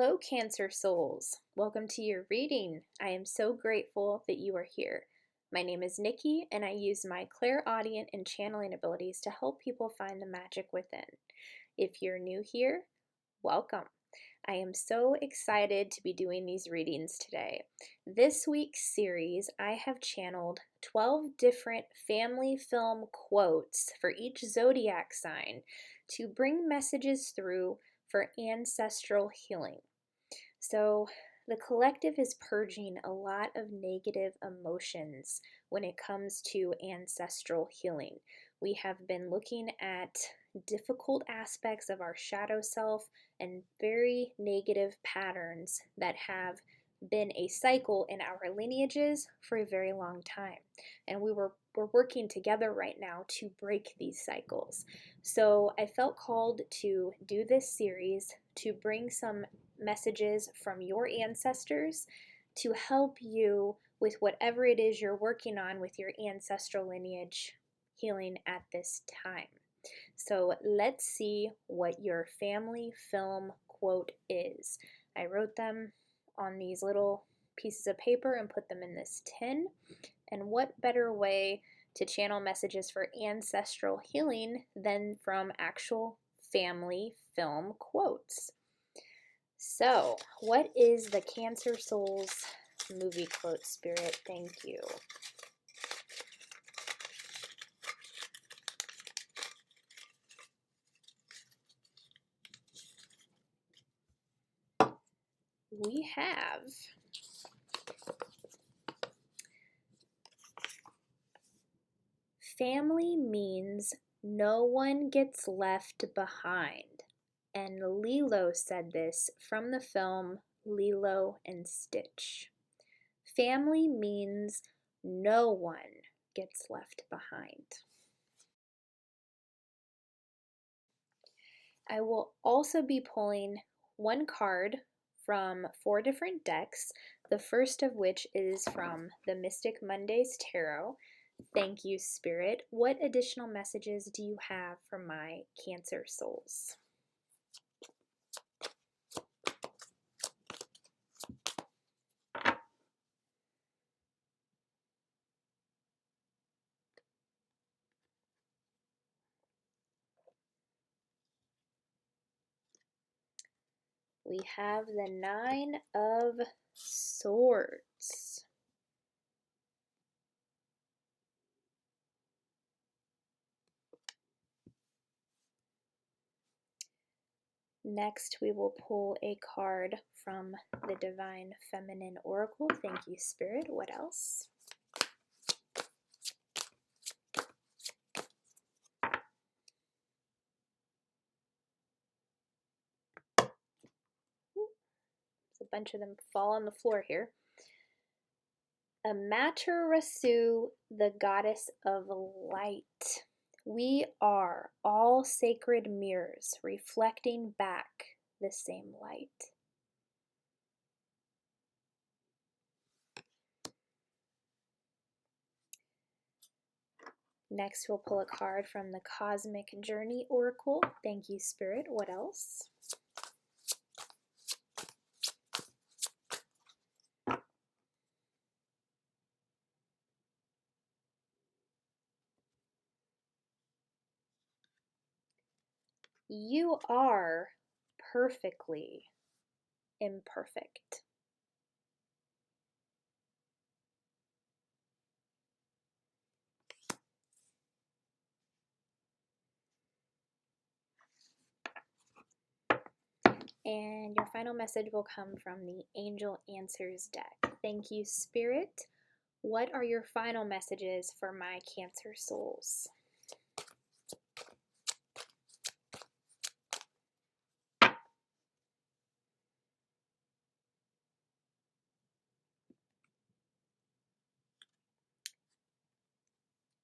Hello, Cancer souls. Welcome to your reading. I am so grateful that you are here. My name is Nikki, and I use my clairaudient and channeling abilities to help people find the magic within. If you're new here, welcome. I am so excited to be doing these readings today. This week's series, I have channeled 12 different family film quotes for each zodiac sign to bring messages through for ancestral healing. So the collective is purging a lot of negative emotions when it comes to ancestral healing. We have been looking at difficult aspects of our shadow self and very negative patterns that have been a cycle in our lineages for a very long time. And we're working together right now to break these cycles. So I felt called to do this series to bring some messages from your ancestors to help you with whatever it is you're working on with your ancestral lineage healing at this time. So let's see what your family film quote is. I wrote them on these little pieces of paper and put them in this tin. And what better way to channel messages for ancestral healing than from actual family film quotes? So, what is the Cancer Souls movie quote, Spirit? Thank you. We have family means no one gets left behind. And Lilo said this from the film Lilo and Stitch. Family means no one gets left behind. I will also be pulling one card from 4 different decks, the first of which is from the Mystic Mondays Tarot. Thank you, Spirit. What additional messages do you have for my Cancer souls? We have the 9 of Swords. Next, we will pull a card from the Divine Feminine Oracle. Thank you, Spirit. What else? A bunch of them fall on the floor here. Amaterasu, the goddess of light. We are all sacred mirrors reflecting back the same light. Next, we'll pull a card from the Cosmic Journey Oracle. Thank you, Spirit. What else? You are perfectly imperfect. And your final message will come from the Angel Answers deck. Thank you, Spirit. What are your final messages for my Cancer souls?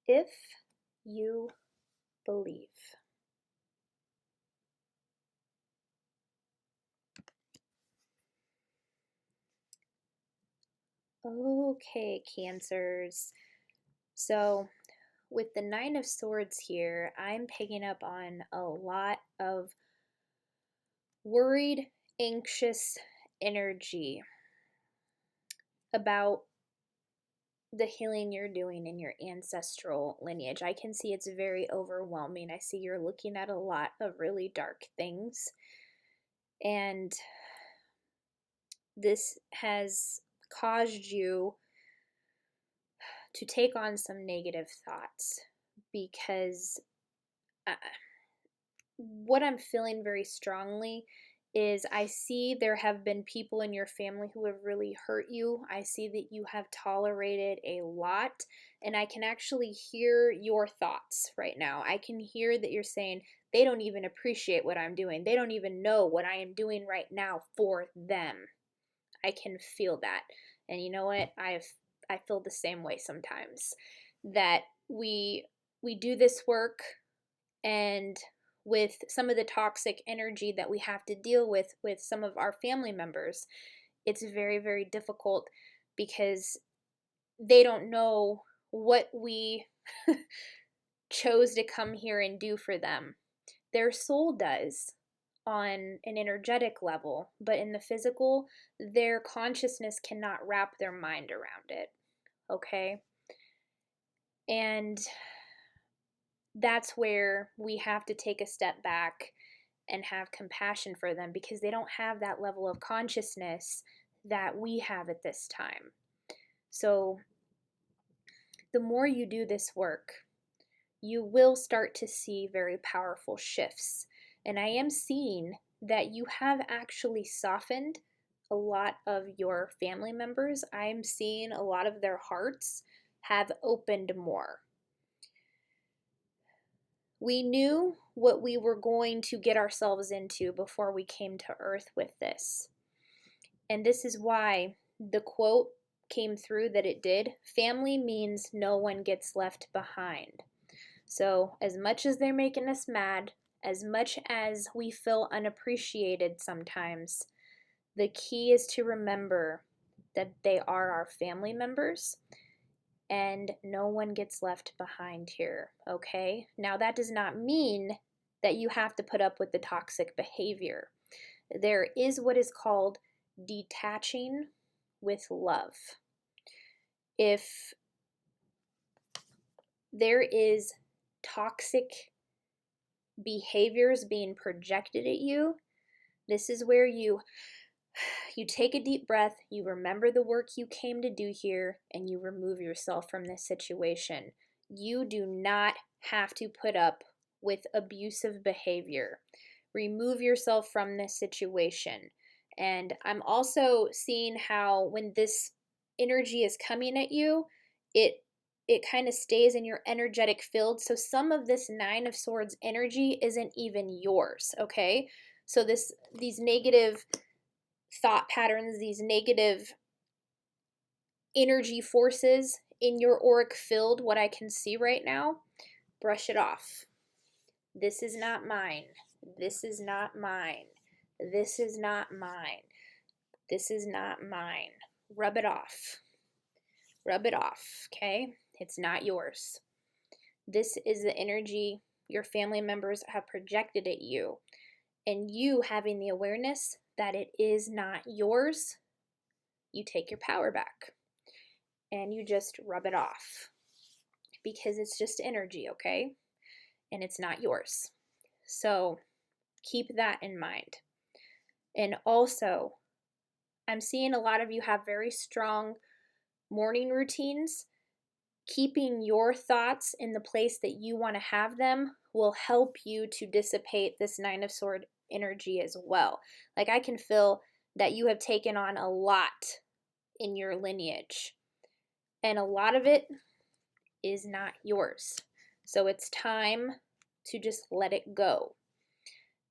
If you believe. Okay, Cancers. So with the 9 of Swords here, I'm picking up on a lot of worried anxious energy about the healing you're doing in your ancestral lineage. I can see it's very overwhelming. I see you're looking at a lot of really dark things, and this has caused you to take on some negative thoughts, because what I'm feeling very strongly is I see there have been people in your family who have really hurt you. I see that you have tolerated a lot, and I can actually hear your thoughts right now. I can hear that you're saying, they don't even appreciate what I'm doing. They don't even know what I am doing right now for them. I can feel that. And you know what? I feel the same way sometimes, that we do this work, and with some of the toxic energy that we have to deal with some of our family members, it's very, very difficult, because they don't know what we chose to come here and do for them. Their soul does on an energetic level, but in the physical, their consciousness cannot wrap their mind around it. Okay? And that's where we have to take a step back and have compassion for them, because they don't have that level of consciousness that we have at this time. So the more you do this work, you will start to see very powerful shifts. And I am seeing that you have actually softened a lot of your family members. I'm seeing a lot of their hearts have opened more. We knew what we were going to get ourselves into before we came to Earth with this. And this is why the quote came through that it did. Family means no one gets left behind. So as much as they're making us mad, as much as we feel unappreciated sometimes, the key is to remember that they are our family members, and no one gets left behind here, okay? Now, that does not mean that you have to put up with the toxic behavior. There is what is called detaching with love. If there is toxic behaviors being projected at you, this is where you take a deep breath, you remember the work you came to do here, and you remove yourself from this situation. You do not have to put up with abusive behavior. Remove yourself from this situation. And I'm also seeing how when this energy is coming at you, it kind of stays in your energetic field. So some of this Nine of Swords energy isn't even yours, okay? So these negative thought patterns, these negative energy forces in your auric field, what I can see right now, brush it off. This is not mine. This is not mine. This is not mine. This is not mine. Rub it off. Rub it off, okay? It's not yours. This is the energy your family members have projected at you. And you having the awareness that it is not yours, you take your power back and you just rub it off, because it's just energy, okay? And it's not yours. So keep that in mind. And also, I'm seeing a lot of you have very strong morning routines. Keeping your thoughts in the place that you want to have them will help you to dissipate this Nine of Swords energy as well. Like, I can feel that you have taken on a lot in your lineage, and a lot of it is not yours. So it's time to just let it go.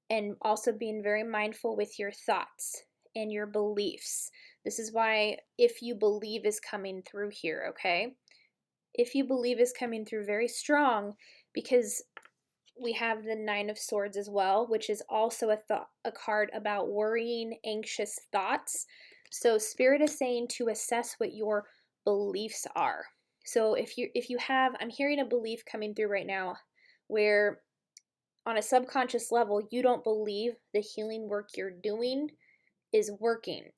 And also being very mindful with your thoughts and your beliefs. This is why if you believe is coming through here, okay? If you believe is coming through very strong, because we have the Nine of Swords as well, which is also a card about worrying, anxious thoughts. So Spirit is saying to assess what your beliefs are. So if you have, I'm hearing a belief coming through right now where on a subconscious level, you don't believe the healing work you're doing is working.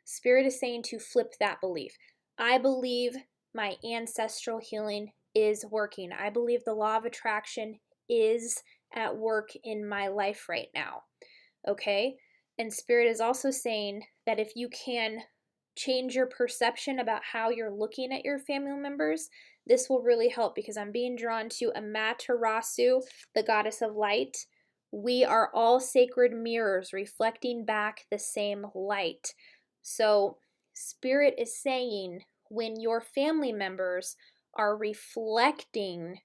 Spirit is saying to flip that belief. I believe my ancestral healing is working. I believe the law of attraction is at work in my life right now. Okay? And Spirit is also saying that if you can change your perception about how you're looking at your family members, this will really help, because I'm being drawn to Amaterasu, the goddess of light. We are all sacred mirrors reflecting back the same light. So Spirit is saying when your family members are reflecting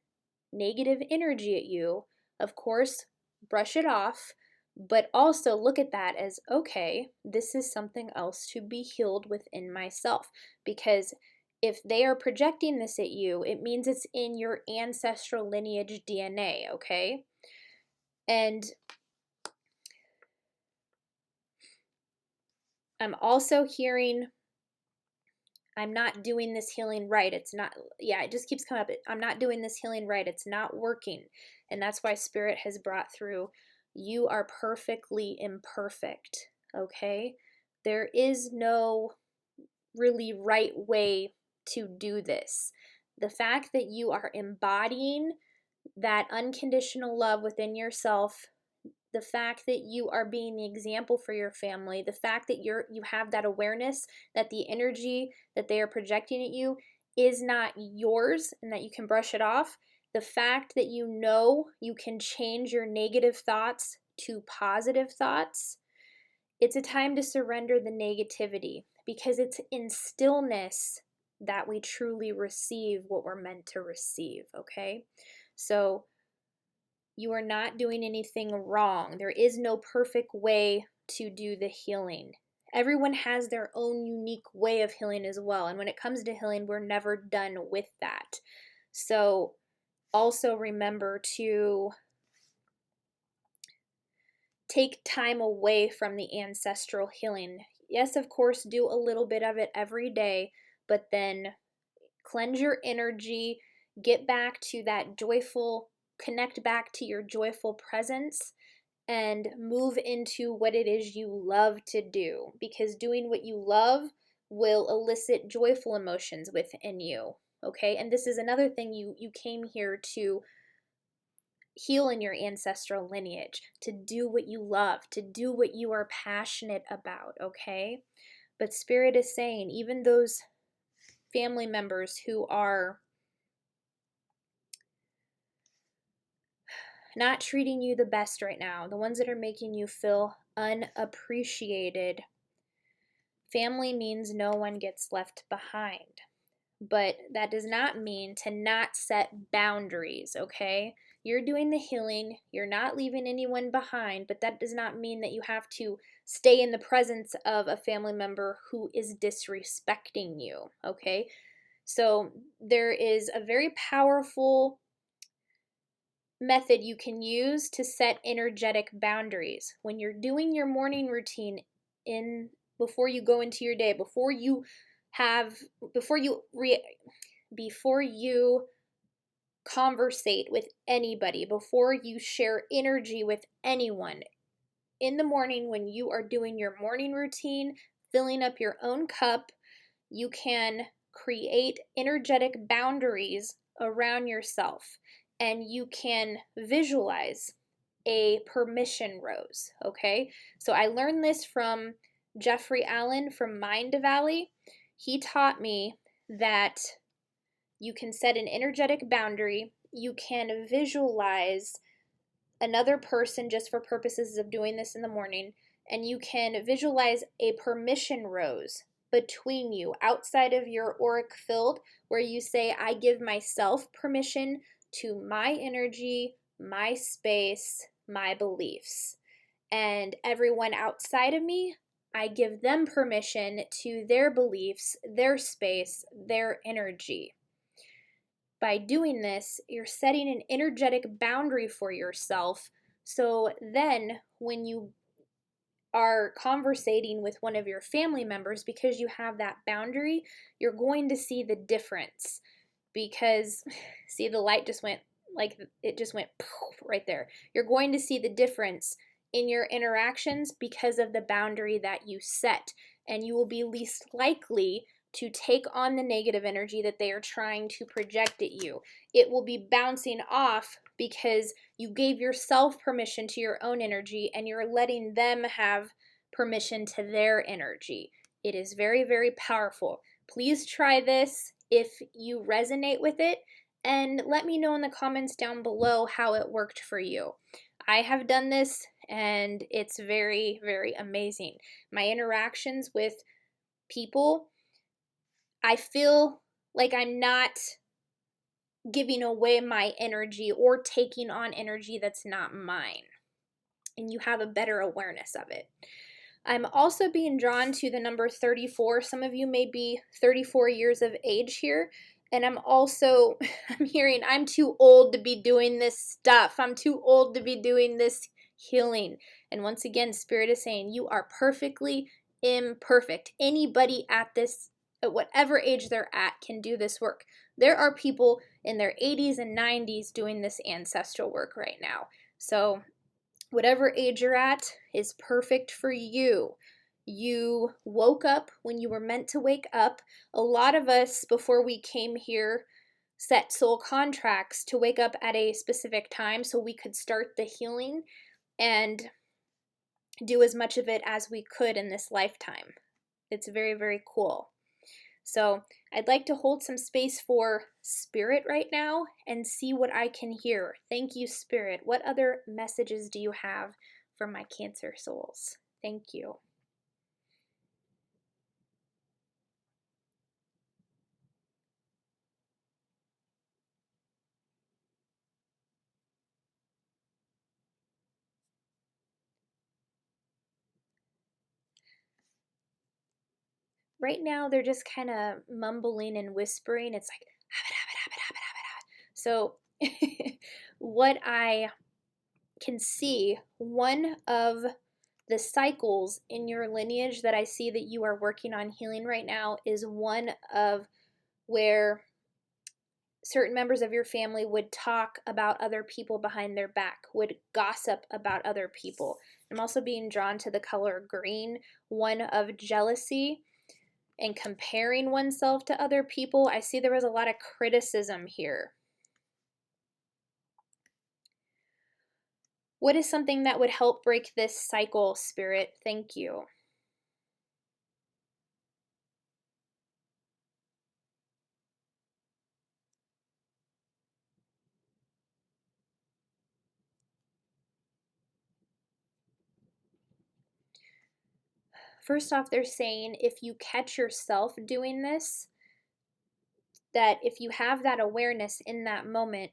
negative energy at you, of course, brush it off, but also look at that as, okay, this is something else to be healed within myself. Because if they are projecting this at you, it means it's in your ancestral lineage DNA, okay? And I'm also hearing, I'm not doing this healing right. It's not, yeah, it just keeps coming up. I'm not doing this healing right. It's not working. And that's why Spirit has brought through, you are perfectly imperfect, okay? There is no really right way to do this. The fact that you are embodying that unconditional love within yourself, the fact that you are being the example for your family, the fact that you have that awareness that the energy that they are projecting at you is not yours and that you can brush it off, the fact that you know you can change your negative thoughts to positive thoughts, it's a time to surrender the negativity, because it's in stillness that we truly receive what we're meant to receive, okay? So you are not doing anything wrong. There is no perfect way to do the healing. Everyone has their own unique way of healing as well. And when it comes to healing, we're never done with that. So also remember to take time away from the ancestral healing. Yes, of course, do a little bit of it every day, but then cleanse your energy, get back to that joyful, connect back to your joyful presence, and move into what it is you love to do, because doing what you love will elicit joyful emotions within you, okay? And this is another thing you came here to heal in your ancestral lineage, to do what you love, to do what you are passionate about, okay? But Spirit is saying, even those family members who are not treating you the best right now, the ones that are making you feel unappreciated, family means no one gets left behind. But that does not mean to not set boundaries, okay? You're doing the healing, you're not leaving anyone behind, but that does not mean that you have to stay in the presence of a family member who is disrespecting you, okay? So there is a very powerful method you can use to set energetic boundaries. When you're doing your morning routine before you go into your day, before you conversate with anybody, before you share energy with anyone, in the morning when you are doing your morning routine, filling up your own cup, you can create energetic boundaries around yourself, and you can visualize a permission rose, okay? So I learned this from Jeffrey Allen from Mind Valley. He taught me that you can set an energetic boundary, you can visualize another person just for purposes of doing this in the morning, and you can visualize a permission rose between you outside of your auric field, where you say, I give myself permission to my energy, my space, my beliefs. And everyone outside of me, I give them permission to their beliefs, their space, their energy. By doing this, you're setting an energetic boundary for yourself. So then when you are conversating with one of your family members, because you have that boundary, you're going to see the difference. Because, see, the light just went, like, it just went right there. You're going to see the difference in your interactions because of the boundary that you set, and you will be least likely to take on the negative energy that they are trying to project at you. It will be bouncing off because you gave yourself permission to your own energy and you're letting them have permission to their energy. It is very, very powerful. Please try this if you resonate with it, and let me know in the comments down below how it worked for you. I have done this and it's very, very amazing. My interactions with people, I feel like I'm not giving away my energy or taking on energy that's not mine, and you have a better awareness of it. I'm also being drawn to the number 34. Some of you may be 34 years of age here. And I'm hearing I'm too old to be doing this stuff. I'm too old to be doing this healing. And once again, Spirit is saying you are perfectly imperfect. Anybody at whatever age they're at, can do this work. There are people in their 80s and 90s doing this ancestral work right now. So whatever age you're at is perfect for you. You woke up when you were meant to wake up. A lot of us, before we came here, set soul contracts to wake up at a specific time so we could start the healing and do as much of it as we could in this lifetime. It's very, very cool. So I'd like to hold some space for Spirit right now and see what I can hear. Thank you, Spirit. What other messages do you have for my Cancer souls? Thank you. Right now, they're just kind of mumbling and whispering. It's like, so what I can see, one of the cycles in your lineage that I see that you are working on healing right now is one of where certain members of your family would talk about other people behind their back, would gossip about other people. I'm also being drawn to the color green, one of jealousy and comparing oneself to other people. I see there was a lot of criticism here. What is something that would help break this cycle, Spirit? Thank you. First off, they're saying if you catch yourself doing this, that if you have that awareness in that moment,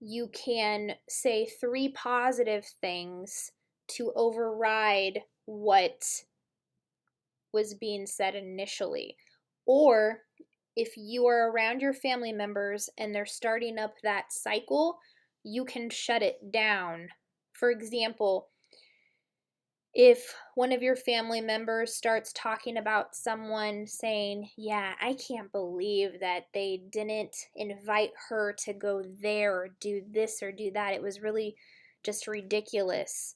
you can say 3 positive things to override what was being said initially. Or if you are around your family members and they're starting up that cycle, you can shut it down. For example, if one of your family members starts talking about someone saying, yeah, I can't believe that they didn't invite her to go there or do this or do that, it was really just ridiculous.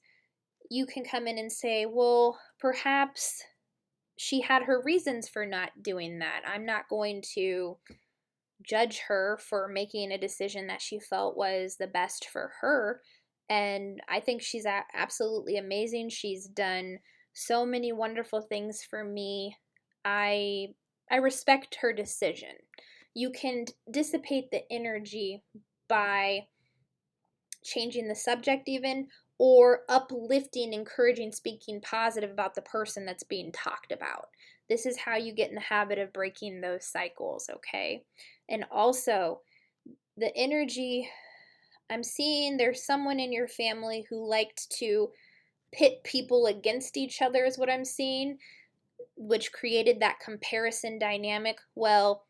You can come in and say, well, perhaps she had her reasons for not doing that. I'm not going to judge her for making a decision that she felt was the best for her. And I think she's absolutely amazing. She's done so many wonderful things for me. I respect her decision. You can dissipate the energy by changing the subject even, or uplifting, encouraging, speaking positive about the person that's being talked about. This is how you get in the habit of breaking those cycles, okay? And also, the energy, I'm seeing there's someone in your family who liked to pit people against each other is what I'm seeing, which created that comparison dynamic. Well,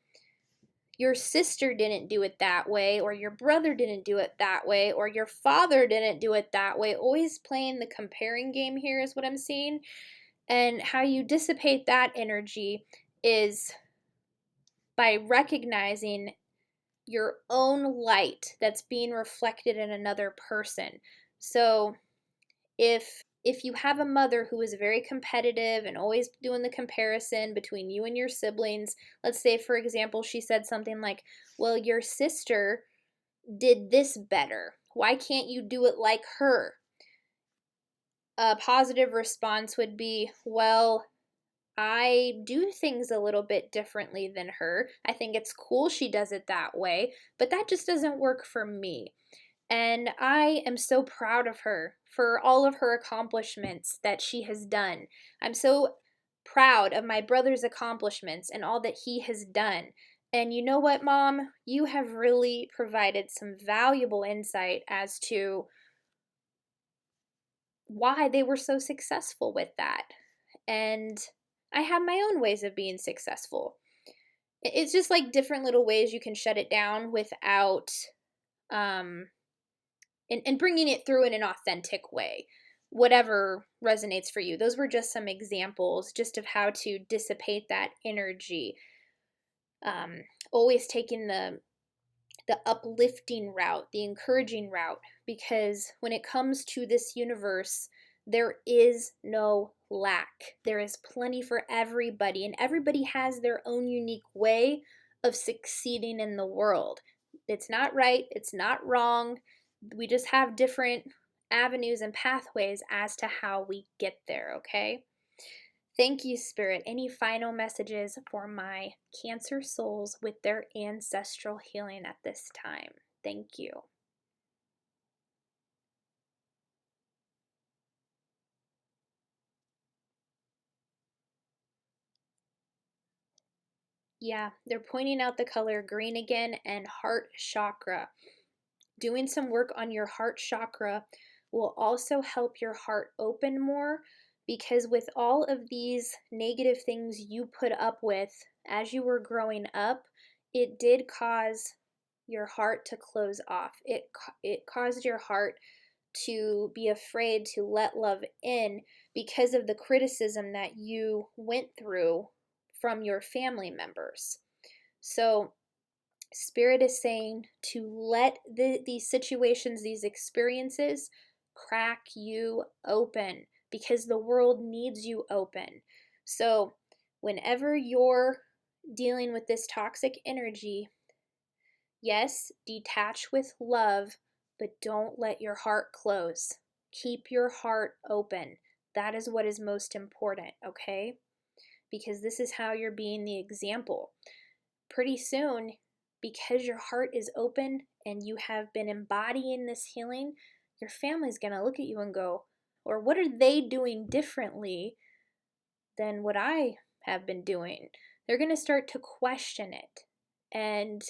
your sister didn't do it that way, or your brother didn't do it that way, or your father didn't do it that way. Always playing the comparing game here is what I'm seeing. And how you dissipate that energy is by recognizing your own light that's being reflected in another person. So If you have a mother who is very competitive and always doing the comparison between you and your siblings, let's say, for example, she said something like, well, your sister did this better. Why can't you do it like her? A positive response would be, well, I do things a little bit differently than her. I think it's cool she does it that way, but that just doesn't work for me. And I am so proud of her for all of her accomplishments that she has done. I'm so proud of my brother's accomplishments and all that he has done. And you know what, Mom? You have really provided some valuable insight as to why they were so successful with that. And I have my own ways of being successful. It's just like different little ways you can shut it down without and bringing it through in an authentic way, whatever resonates for you. Those were just some examples just of how to dissipate that energy. Always taking the uplifting route, the encouraging route, because when it comes to this universe, there is no lack. There is plenty for everybody, and everybody has their own unique way of succeeding in the world. It's not right, it's not wrong. We just have different avenues and pathways as to how we get there, okay? Thank you, Spirit. Any final messages for my Cancer souls with their ancestral healing at this time? Thank you. Yeah, they're pointing out the color green again and heart chakra. Doing some work on your heart chakra will also help your heart open more, because with all of these negative things you put up with as you were growing up, it did cause your heart to close off. It caused your heart to be afraid to let love in because of the criticism that you went through from your family members. So Spirit is saying to let these situations, these experiences, crack you open, because the world needs you open. So whenever you're dealing with this toxic energy, yes, detach with love, but don't let your heart close. Keep your heart open. That is what is most important, okay? Because this is how you're being the example. Pretty soon, because your heart is open and you have been embodying this healing, your family's going to look at you and go, or what are they doing differently than what I have been doing? They're going to start to question it. And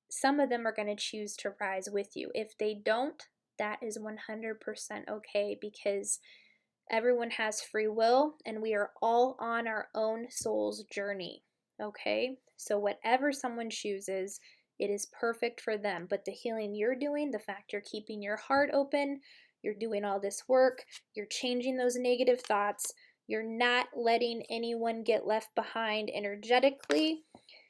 some of them are going to choose to rise with you. If they don't, that is 100% okay, because everyone has free will and we are all on our own soul's journey. Okay? So whatever someone chooses, it is perfect for them. But the healing you're doing, the fact you're keeping your heart open, you're doing all this work, you're changing those negative thoughts, you're not letting anyone get left behind energetically,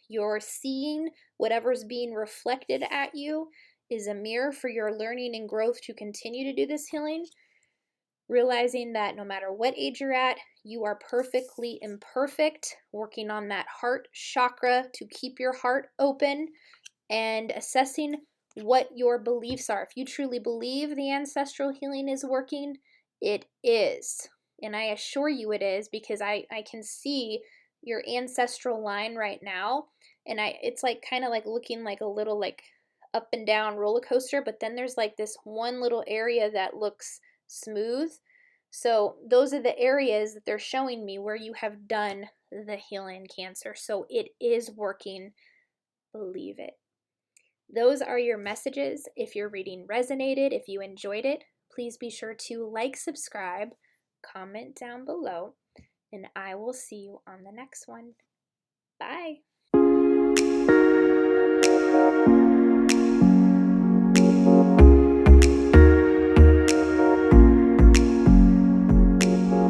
you're seeing whatever's being reflected at you is a mirror for your learning and growth to continue to do this healing. Realizing that no matter what age you're at, you are perfectly imperfect, working on that heart chakra to keep your heart open, and assessing what your beliefs are. If you truly believe the ancestral healing is working, it is. And I assure you it is, because I can see your ancestral line right now, and it's like kind of like looking like a little like up and down roller coaster, but then there's like this one little area that looks smooth. So those are the areas that they're showing me where you have done the healing, Cancer. So it is working. Believe it. Those are your messages. If your reading resonated, if you enjoyed it, please be sure to like, subscribe, comment down below, and I will see you on the next one. Bye.